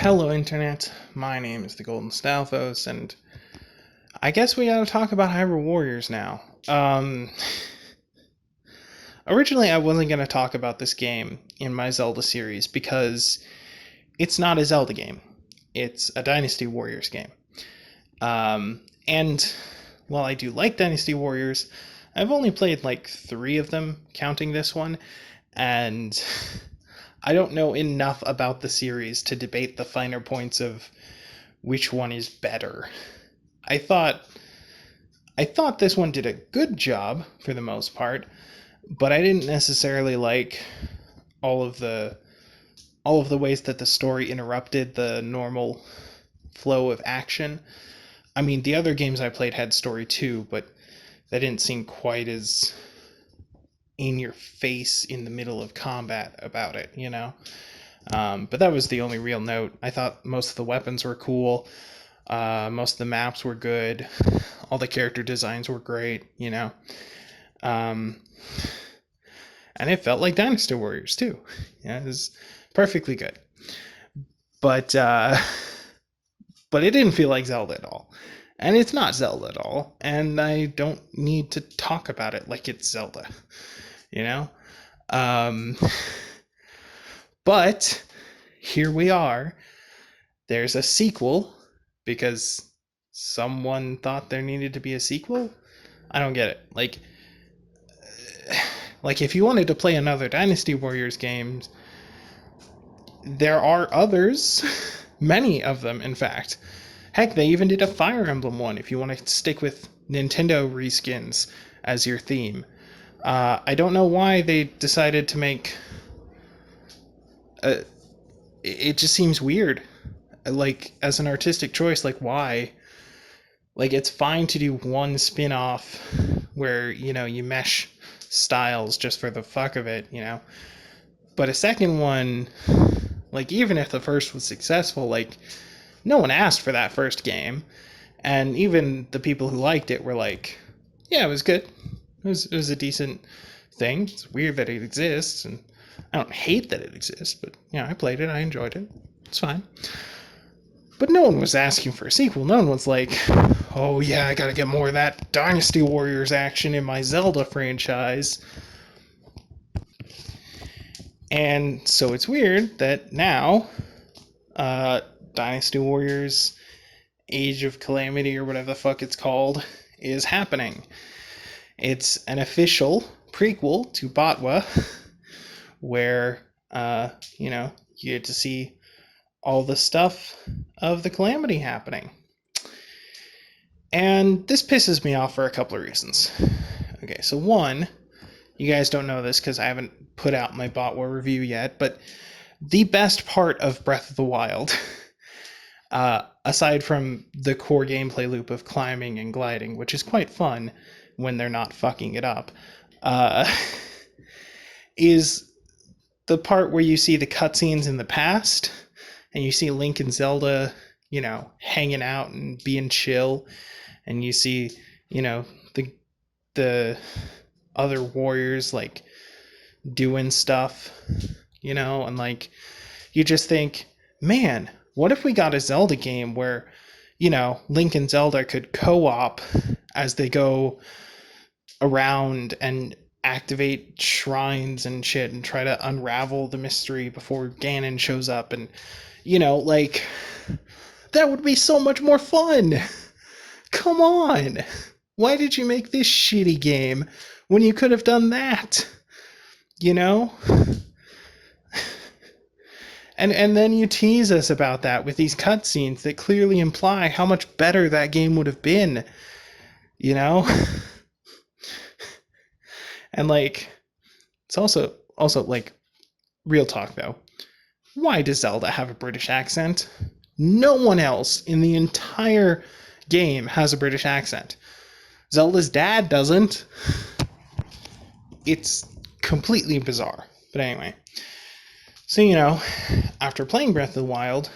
Hello, Internet. My name is the Golden Stalfos, and I guess we gotta talk about Hyrule Warriors now. Originally, I wasn't gonna talk about this game in my Zelda series because it's not a Zelda game. It's a Dynasty Warriors game. And while I do like Dynasty Warriors, I've only played like 3 of them, counting this one, and I don't know enough about the series to debate the finer points of which one is better. I thought I thought this one did a good job for the most part, but I didn't necessarily like all of the all of the ways that the story interrupted the normal flow of action. I mean, the other games I played had story too, but they didn't seem quite as in your face in the middle of combat about it. But that was the only real note. I thought most of the weapons were cool. Most of the maps were good. All the character designs were great. Um, and it felt like Dynasty Warriors too. Yeah, it was perfectly good. But but it didn't feel like Zelda at all. And it's not Zelda at all. And I don't need to talk about it like it's Zelda. You know? Um, but here we are. There's a sequel because someone thought there needed to be a sequel. I don't get it. Like if you wanted to play another Dynasty Warriors game, there are others, many of them, in fact. Heck, they even did a Fire Emblem one if you want to stick with Nintendo reskins as your theme. I don't know why they decided to make. It just seems weird. Like, as an artistic choice, like, why? Like, it's fine to do one spin off where, you mesh styles just for the fuck of it. But a second one, like, even if the first was successful, like, no one asked for that first game. And even the people who liked it were like, yeah, it was good. It was a decent thing. It's weird that it exists, and I don't hate that it exists, but, I played it, I enjoyed it. It's fine. But no one was asking for a sequel. No one was like, oh yeah, I gotta get more of that Dynasty Warriors action in my Zelda franchise. And so it's weird that now, Dynasty Warriors Age of Calamity, or whatever the fuck it's called, is happening. It's an official prequel to Botwa, where, you get to see all the stuff of the Calamity happening. And this pisses me off for a couple of reasons. Okay, so one, you guys don't know this because I haven't put out my Botwa review yet, but the best part of Breath of the Wild, aside from the core gameplay loop of climbing and gliding, which is quite fun when they're not fucking it up, is the part where you see the cutscenes in the past, and you see Link and Zelda, hanging out and being chill, and you see, the other warriors like doing stuff, and like you just think, man, what if we got a Zelda game where, Link and Zelda could co-op as they go around and activate shrines and shit and try to unravel the mystery before Ganon shows up, and like, that would be so much more fun. Come on. Why did you make this shitty game when you could have done that? And then you tease us about that with these cutscenes that clearly imply how much better that game would have been. And like, it's also like, real talk though. Why does Zelda have a British accent? No one else in the entire game has a British accent. Zelda's dad doesn't. It's completely bizarre. But anyway. So, after playing Breath of the Wild,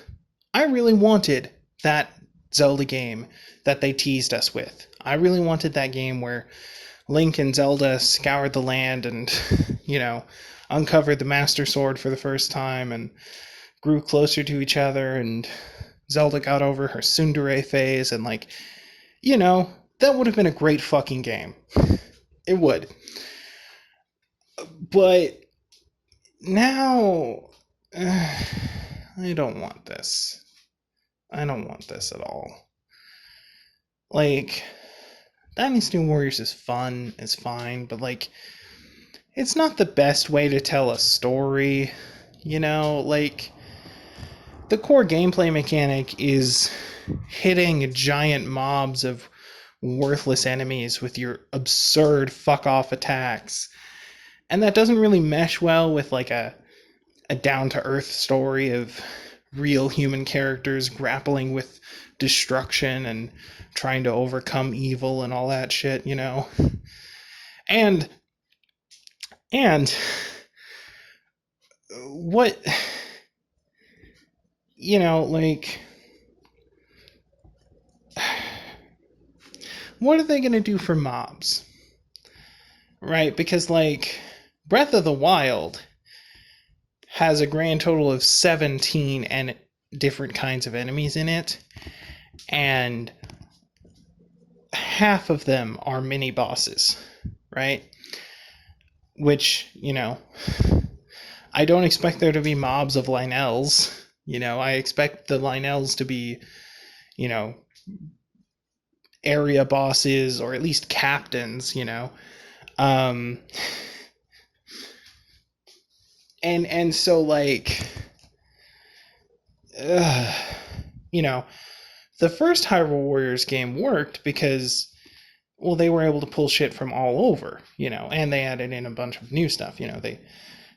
I really wanted that Zelda game that they teased us with. I really wanted that game where Link and Zelda scoured the land and, uncovered the Master Sword for the first time and grew closer to each other, and Zelda got over her tsundere phase, and like, that would have been a great fucking game. It would. But now, I don't want this. I don't want this at all. Like, Dynasty Warriors is fun, is fine, but like, it's not the best way to tell a story. Like, the core gameplay mechanic is hitting giant mobs of worthless enemies with your absurd fuck off attacks. And that doesn't really mesh well with like a down to earth story of real human characters grappling with destruction and trying to overcome evil and all that shit, And what like, what are they going to do for mobs? Right? Because like Breath of the Wild has a grand total of 17 and different kinds of enemies in it, and half of them are mini bosses, right? Which, I don't expect there to be mobs of Lynels. I expect the Lynels to be, area bosses, or at least captains, and so like, the first Hyrule Warriors game worked because, well, they were able to pull shit from all over, and they added in a bunch of new stuff. They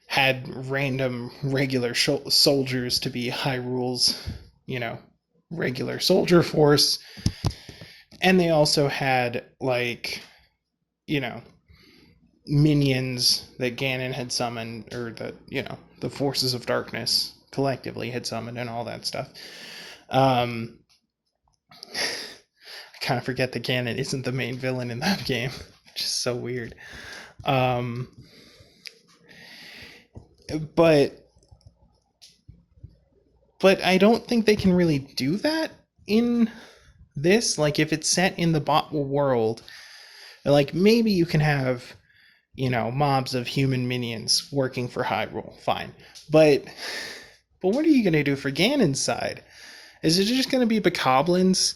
had random regular soldiers to be Hyrule's, regular soldier force. And they also had, like, minions that Ganon had summoned, or that, the forces of darkness collectively had summoned, and all that stuff. I kind of forget that Ganon isn't the main villain in that game, which is so weird. But I don't think they can really do that in this. Like, if it's set in the Botwa world, like, maybe you can have, mobs of human minions working for Hyrule, fine. But what are you going to do for Ganon's side? Is it just going to be bokoblins?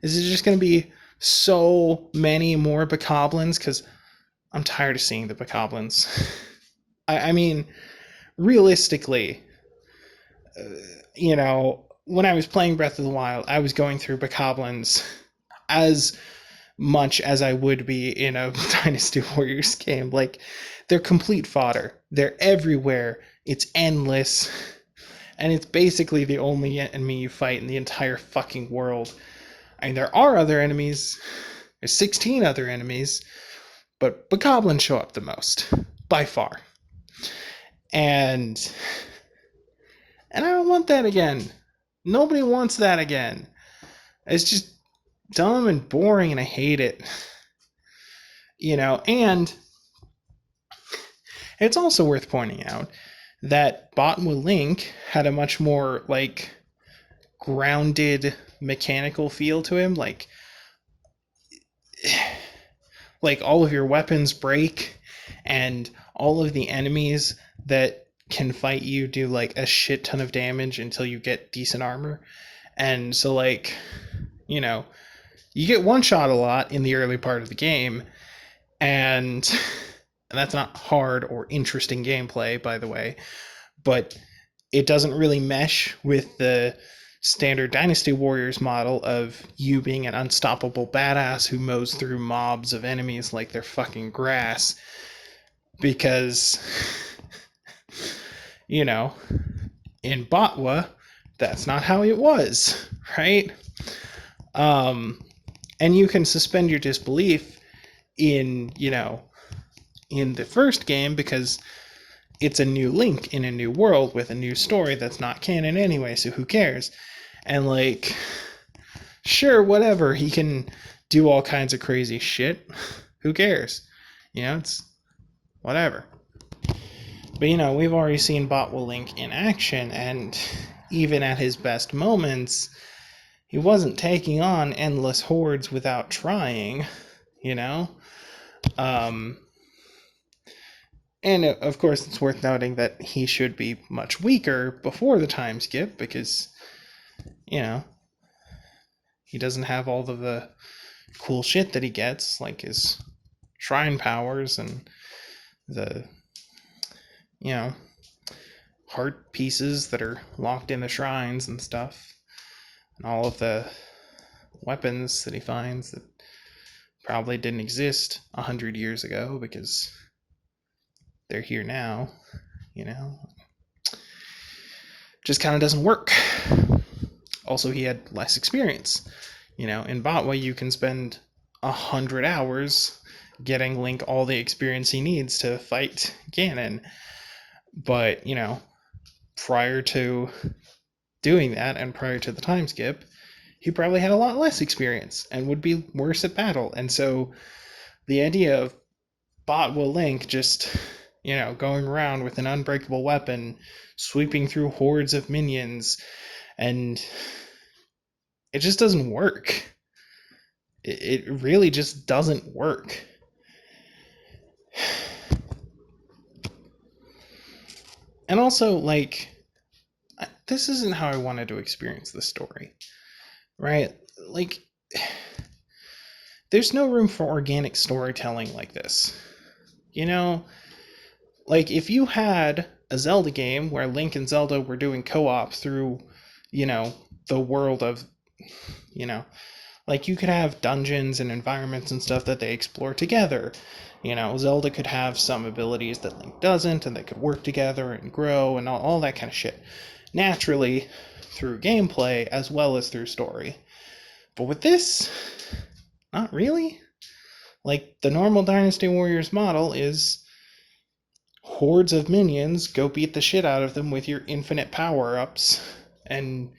Is it just going to be so many more bokoblins? Because I'm tired of seeing the bokoblins. I mean, realistically, when I was playing Breath of the Wild, I was going through bokoblins as much as I would be in a Dynasty Warriors game. Like, they're complete fodder. They're everywhere. It's endless. And it's basically the only enemy you fight in the entire fucking world. I mean, there are other enemies. There's 16 other enemies. But bokoblins show up the most. By far. And I don't want that again. Nobody wants that again. It's just dumb and boring, and I hate it. And it's also worth pointing out that Botwa Link had a much more, like, grounded mechanical feel to him. Like all of your weapons break, and all of the enemies that can fight you do like a shit ton of damage until you get decent armor. And so, like, you get one shot a lot in the early part of the game, and that's not hard or interesting gameplay, by the way, but it doesn't really mesh with the standard Dynasty Warriors model of you being an unstoppable badass who mows through mobs of enemies like they're fucking grass. Because, in Botwa, that's not how it was, right? And you can suspend your disbelief in the first game because it's a new Link in a new world with a new story that's not canon anyway, so who cares? And, like, sure, whatever, he can do all kinds of crazy shit. Who cares? It's whatever. But, we've already seen Botwell Link in action, and even at his best moments, he wasn't taking on endless hordes without trying, you know? And of course, it's worth noting that he should be much weaker before the time skip because, he doesn't have all of the cool shit that he gets, like his shrine powers and the, heart pieces that are locked in the shrines and stuff, and all of the weapons that he finds that probably didn't exist 100 years ago because they're here now, just kind of doesn't work. Also, he had less experience. In Botwa, you can spend 100 hours getting Link all the experience he needs to fight Ganon. But, prior to doing that and prior to the time skip, he probably had a lot less experience and would be worse at battle. And so the idea of Botwa Link just, going around with an unbreakable weapon, sweeping through hordes of minions, and it just doesn't work. It really just doesn't work. And also, this isn't how I wanted to experience the story, right? There's no room for organic storytelling like this. If you had a Zelda game where Link and Zelda were doing co-op through, the world of, you could have dungeons and environments and stuff that they explore together. Zelda could have some abilities that Link doesn't, and they could work together and grow and all that kind of shit. Naturally, through gameplay as well as through story. But with this, not really. The normal Dynasty Warriors model is hordes of minions, go beat the shit out of them with your infinite power-ups, and,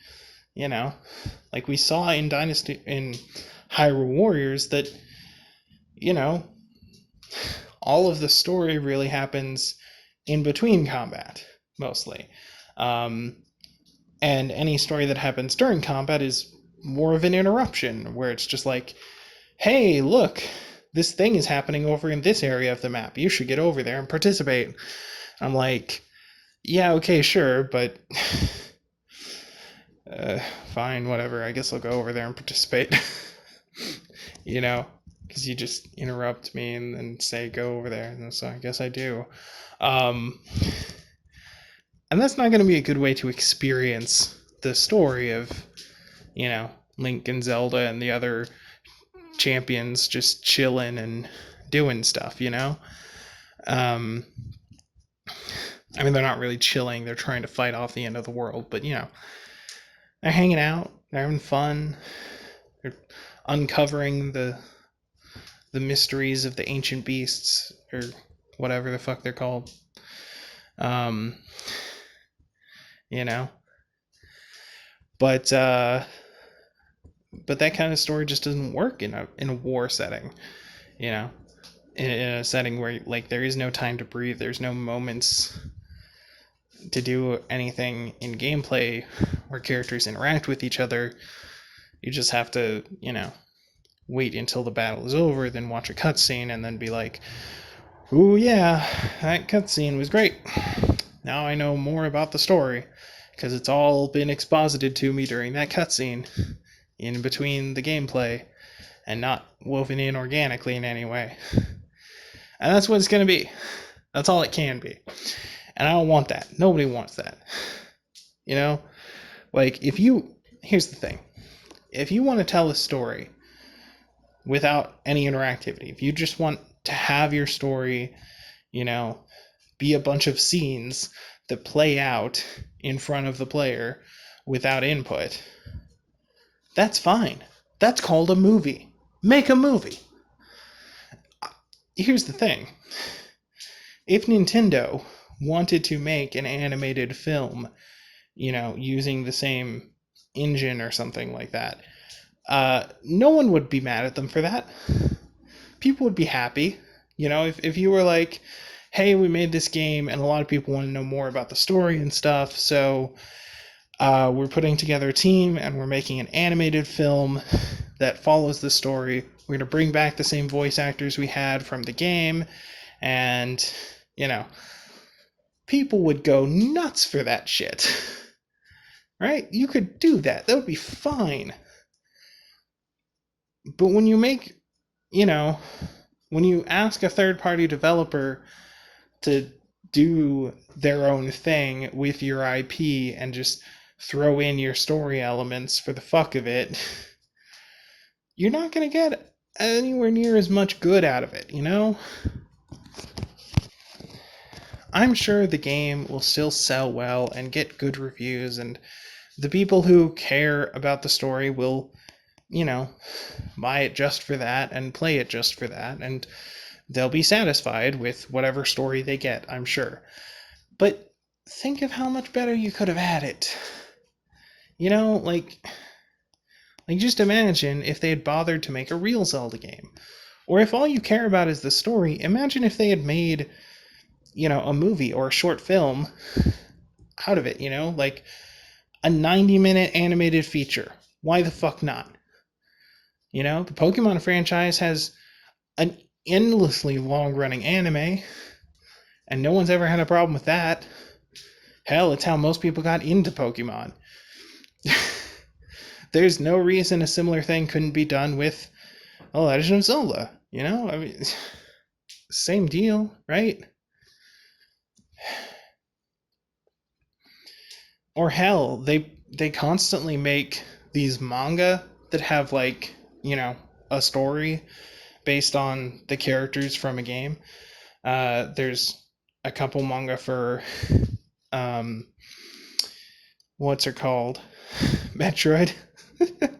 we saw in Hyrule Warriors that, all of the story really happens in between combat, mostly. And any story that happens during combat is more of an interruption, where it's just like, hey, look, this thing is happening over in this area of the map. You should get over there and participate. I'm like, yeah, okay, sure, but fine, whatever. I guess I'll go over there and participate. Because you just interrupt me and say go over there, and so I guess I do. And that's not going to be a good way to experience the story of, Link and Zelda and the other champions just chilling and doing stuff, they're not really chilling, they're trying to fight off the end of the world, but they're hanging out, they're having fun, they're uncovering the mysteries of the ancient beasts, or whatever the fuck they're called. But that kind of story just doesn't work in a war setting, in a setting where there is no time to breathe, there's no moments to do anything in gameplay where characters interact with each other. You just have to, wait until the battle is over, then watch a cutscene, and then be like, ooh yeah, that cutscene was great. Now I know more about the story, because it's all been exposited to me during that cutscene, in between the gameplay, and not woven in organically in any way. And that's what it's going to be. That's all it can be. And I don't want that. Nobody wants that. Here's the thing. If you want to tell a story without any interactivity, if you just want to have your story, be a bunch of scenes that play out in front of the player without input, that's fine. That's called a movie. Make a movie. Here's the thing. If Nintendo wanted to make an animated film, using the same engine or something like that, no one would be mad at them for that. People would be happy. If you were like, hey, we made this game and a lot of people want to know more about the story and stuff, so we're putting together a team and we're making an animated film that follows the story. We're going to bring back the same voice actors we had from the game, and, you know, people would go nuts for that shit. Right? You could do that. That would be fine. But when you make, you know, when you ask a third party developer to do their own thing with your IP and just throw in your story elements for the fuck of it, you're not going to get anywhere near as much good out of it, you know? I'm sure the game will still sell well and get good reviews, and the people who care about the story will, you know, buy it just for that and play it just for that, and they'll be satisfied with whatever story they get, I'm sure. But think of how much better you could have had it. You know, like just imagine if they had bothered to make a real Zelda game. Or if all you care about is the story, imagine if they had made, you know, a movie or a short film out of it, you know, like a 90-minute animated feature. Why the fuck not? You know, the Pokemon franchise has an endlessly long-running anime, and no one's ever had a problem with that. Hell, it's how most people got into Pokemon. There's no reason a similar thing couldn't be done with a Legend of Zelda. You know, I mean, same deal, right? Or hell, they constantly make these manga that have, like, you know, a story based on the characters from a game. There's a couple manga for um, what's it called? Metroid.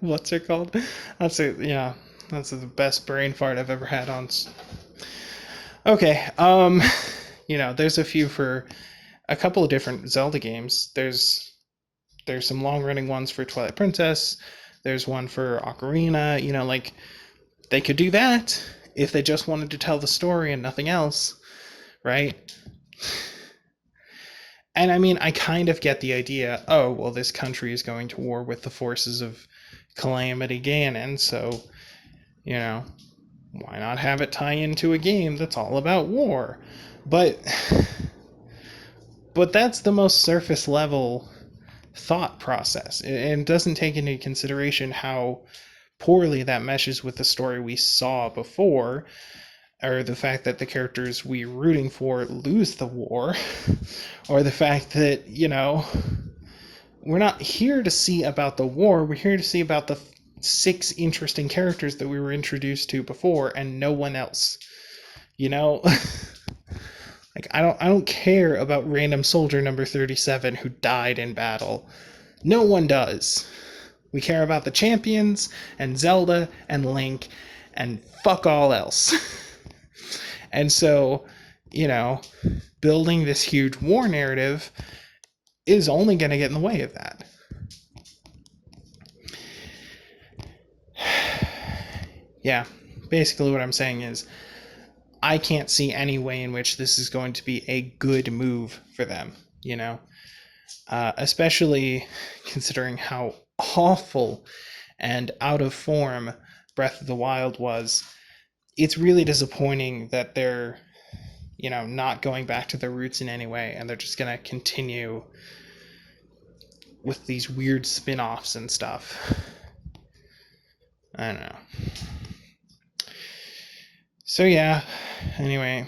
What's it called? That's it. Yeah, that's the best brain fart I've ever had on. Okay. You know, there's a few for a couple of different Zelda games. There's some long running ones for Twilight Princess. There's one for Ocarina. You know, like they could do that if they just wanted to tell the story and nothing else, right? And I mean, I kind of get the idea. Oh, well, this country is going to war with the forces of Calamity Ganon, so, you know, why not have it tie into a game that's all about war? But that's the most surface level thought process, and doesn't take into consideration how poorly that meshes with the story we saw before, or the fact that the characters we're rooting for lose the war, or the fact that, you know, we're not here to see about the war, we're here to see about the 6 interesting characters that we were introduced to before and no one else. You know? Like I don't care about random soldier number 37 who died in battle. No one does. We care about the champions and Zelda and Link and fuck all else. And so, you know, building this huge war narrative is only going to get in the way of that. Yeah, basically what I'm saying is I can't see any way in which this is going to be a good move for them, you know? Especially considering how awful and out of form Breath of the Wild was. It's really disappointing that they're, you know, not going back to their roots in any way, and they're just going to continue with these weird spin-offs and stuff. I don't know. So yeah, anyway,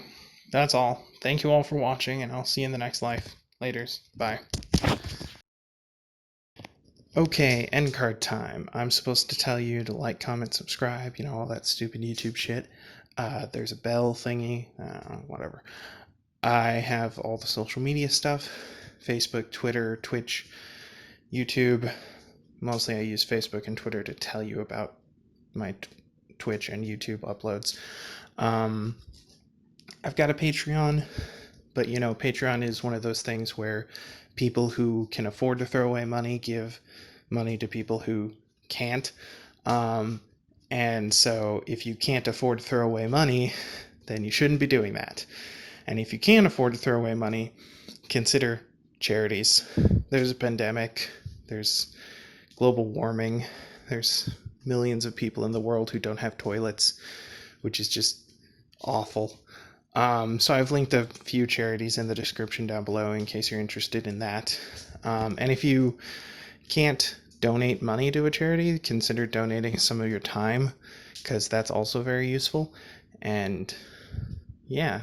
that's all. Thank you all for watching, and I'll see you in the next life. Laters. Bye. Okay, end card time. I'm supposed to tell you to like, comment, subscribe, you know, all that stupid YouTube shit. There's a bell thingy, whatever. I have all the social media stuff: Facebook, Twitter, Twitch, YouTube. Mostly I use Facebook and Twitter to tell you about my Twitch and YouTube uploads. I've got a Patreon, but you know, Patreon is one of those things where people who can afford to throw away money give money to people who can't. And so if you can't afford to throw away money, then you shouldn't be doing that. And if you can't afford to throw away money, consider charities. There's a pandemic, there's global warming, there's millions of people in the world who don't have toilets, which is just awful. So I've linked a few charities in the description down below in case you're interested in that. And if you can't donate money to a charity, consider donating some of your time, because that's also very useful. And yeah,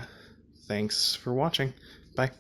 thanks for watching. Bye.